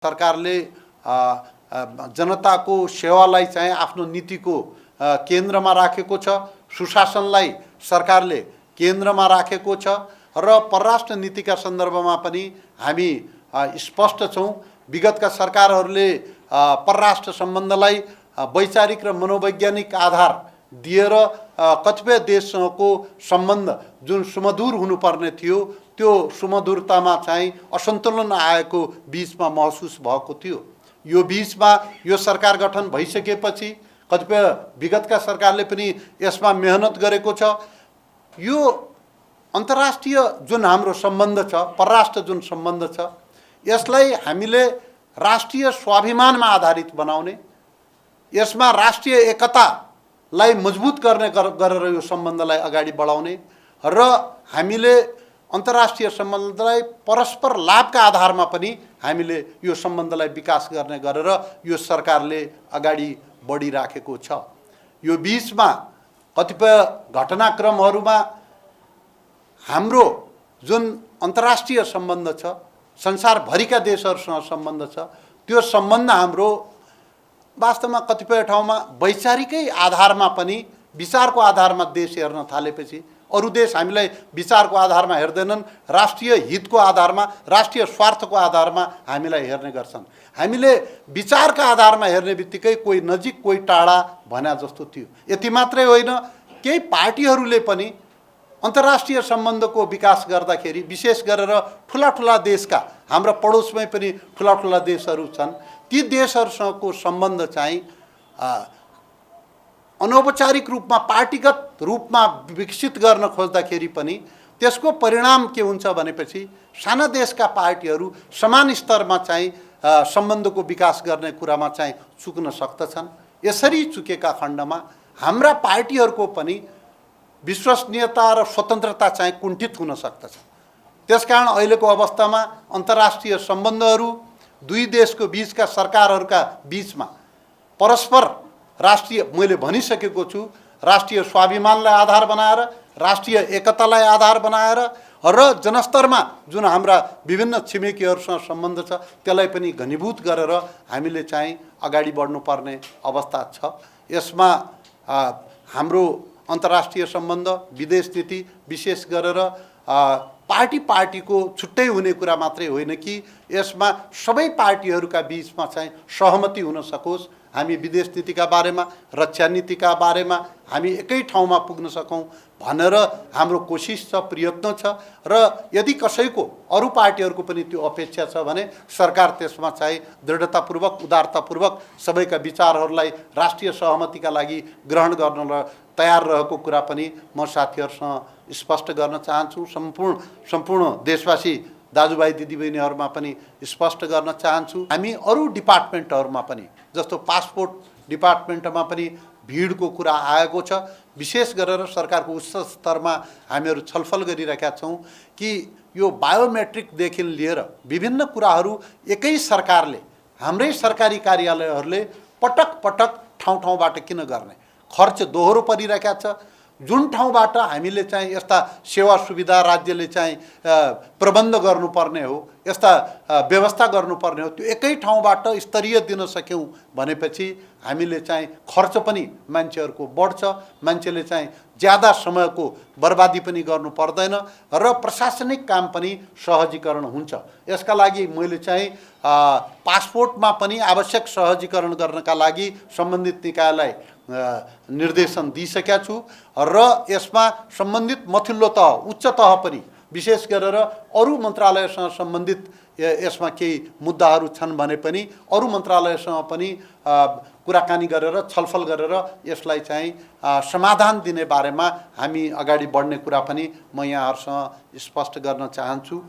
सरकारले जनताको सेवालाई चाहिँ आफ्नो नीतिको केन्द्रमा राखेको छ। सुशासनलाई सरकारले केन्द्रमा राखेको छ र परराष्ट्र नीतिका सन्दर्भमा पनि हामी स्पष्ट छौँ। विगतका सरकारहरूले परराष्ट्र सम्बन्धलाई वैचारिक र मनोवैज्ञानिक आधार दिएर कतिपय देशसँगको सम्बन्ध जुन सुमधुर हुनुपर्ने थियो त्यो सुमधुरतामा चाहिँ असन्तुलन आएको बीचमा महसुस भएको थियो। यो बीचमा यो सरकार गठन भइसकेपछि कतिपय विगतका सरकारले पनि यसमा मेहनत गरेको छ। यो अन्तर्राष्ट्रिय जुन हाम्रो सम्बन्ध छ, परराष्ट्र जुन सम्बन्ध छ, यसलाई हामीले राष्ट्रिय स्वाभिमानमा आधारित बनाउने, यसमा राष्ट्रिय एकतालाई मजबुत गर्ने गरेर यो सम्बन्धलाई अगाडि बढाउने र हामीले अन्तर्राष्ट्रिय सम्बन्धलाई परस्पर लाभका आधारमा पनि हामीले यो सम्बन्धलाई विकास गर्ने गरेर यो सरकारले अगाडि बढिराखेको छ। यो बीचमा कतिपय घटनाक्रमहरूमा हाम्रो जुन अन्तर्राष्ट्रिय सम्बन्ध छ, संसारभरिका देशहरूसँग सम्बन्ध छ, त्यो सम्बन्ध हाम्रो वास्तवमा कतिपय ठाउँमा वैचारिकै आधारमा पनि विचारको आधारमा देश हेर्न थालेपछि अरू देश हामीलाई विचारको आधारमा हेर्दैनन्, राष्ट्रिय हितको आधारमा, राष्ट्रिय स्वार्थको आधारमा हामीलाई हेर्ने गर्छन्। हामीले विचारका आधारमा हेर्ने बित्तिकै कोही नजिक कोही टाढा भन्या जस्तो थियो। यति मात्रै होइन, केही पार्टीहरूले पनि अन्तर्राष्ट्रिय सम्बन्धको विकास गर्दाखेरि विशेष गरेर ठुला ठुला देशका, हाम्रा पडोसमै पनि ठुला ठुला देशहरू छन्, ती देशहरूसँगको सम्बन्ध चाहिँ अनौपचारिक रूपमा पार्टीगत रूपमा विकसित गर्न खोज्दाखेरि पनि त्यसको परिणाम के हुन्छ भनेपछि साना देशका पार्टीहरू समान स्तरमा चाहिँ सम्बन्धको विकास गर्ने कुरामा चाहिँ चुक्न सक्दछन्। यसरी चुकेका खण्डमा हाम्रा पार्टीहरूको पनि विश्वसनीयता र स्वतन्त्रता चाहिँ कुण्ठित हुन सक्दछ। त्यसकारण अहिलेको अवस्थामा अन्तर्राष्ट्रिय सम्बन्धहरू दुई देशको बीचका सरकारहरूका बीचमा परस्पर राष्ट्रिय, मैले भनिसकेको छु, राष्ट्रिय स्वाभिमानलाई आधार बनाएर, राष्ट्रिय एकतालाई आधार बनाएर र जनस्तरमा जुन हाम्रा विभिन्न छिमेकीहरूसँग सम्बन्ध छ त्यसलाई पनि घनीभूत गरेर हामीले चाहिँ अगाडि बढ्नुपर्ने अवस्था छ। यसमा हाम्रो अन्तर्राष्ट्रिय सम्बन्ध, विदेश नीति विशेष गरेर पार्टीको छुट्टै हुने कुरा मात्रै होइन कि यसमा सबै पार्टीहरूका बीचमा चाहिँ सहमति हुन सकोस्। हामी विदेश नीतिका बारेमा, रक्षा नीतिका बारेमा हामी एकै ठाउँमा पुग्न सकौँ भनेर हाम्रो कोसिस छ, प्रयत्न छ र यदि कसैको अरू पार्टीहरूको पनि त्यो अपेक्षा छ भने सरकार त्यसमा चाहिँ दृढतापूर्वक, उदारतापूर्वक सबैका विचारहरूलाई राष्ट्रिय सहमतिका लागि ग्रहण गर्न तयार रहेको कुरा पनि म साथीहरूसँग स्पष्ट गर्न चाहन्छु। सम्पूर्ण देशवासी दाजुभाइ दिदीबहिनीहरूमा पनि स्पष्ट गर्न चाहन्छु। हामी अरू डिपार्टमेन्टहरूमा पनि, जस्तो पासपोर्ट डिपार्टमेन्टमा पनि भिडको कुरा आएको छ। विशेष गरेर सरकारको उच्च स्तरमा हामीहरू छलफल गरिरहेका छौँ कि यो बायोमेट्रिकदेखि लिएर विभिन्न कुराहरू एकै सरकारले, हाम्रै सरकारी कार्यालयहरूले पटक पटक ठाउँ ठाउँबाट किन गर्ने, खर्च दोहोरो परिरहेका छ। जुन ठाउँबाट हामीले चाहिँ यस्ता सेवा सुविधा राज्यले चाहिँ प्रबन्ध गर्नुपर्ने हो, यस्ता व्यवस्था गर्नुपर्ने हो, त्यो एकै ठाउँबाट स्तरीय दिन सक्यौँ भनेपछि हामीले चाहिँ खर्च पनि मान्छेहरूको बढ्छ, मान्छेले चाहिँ ज्यादा समयको बर्बादी पनि गर्नु पर्दैन र प्रशासनिक काम पनि सहजीकरण हुन्छ। यसका लागि मैले चाहिँ पासपोर्टमा पनि आवश्यक सहजीकरण गर्नका लागि सम्बन्धित निकायलाई निर्देशन दिइसकेका छु र यसमा सम्बन्धित मथिल्लो तह, उच्च तह पनि, विशेष गरेर अरू मन्त्रालयसँग सम्बन्धित यसमा केही मुद्दाहरू छन् भने पनि अरू मन्त्रालयसँग पनि कुराकानी गरेर, छलफल गरेर यसलाई चाहिँ समाधान दिने बारेमा हामी अगाडि बढ्ने कुरा पनि म यहाँहरूसँग स्पष्ट गर्न चाहन्छु।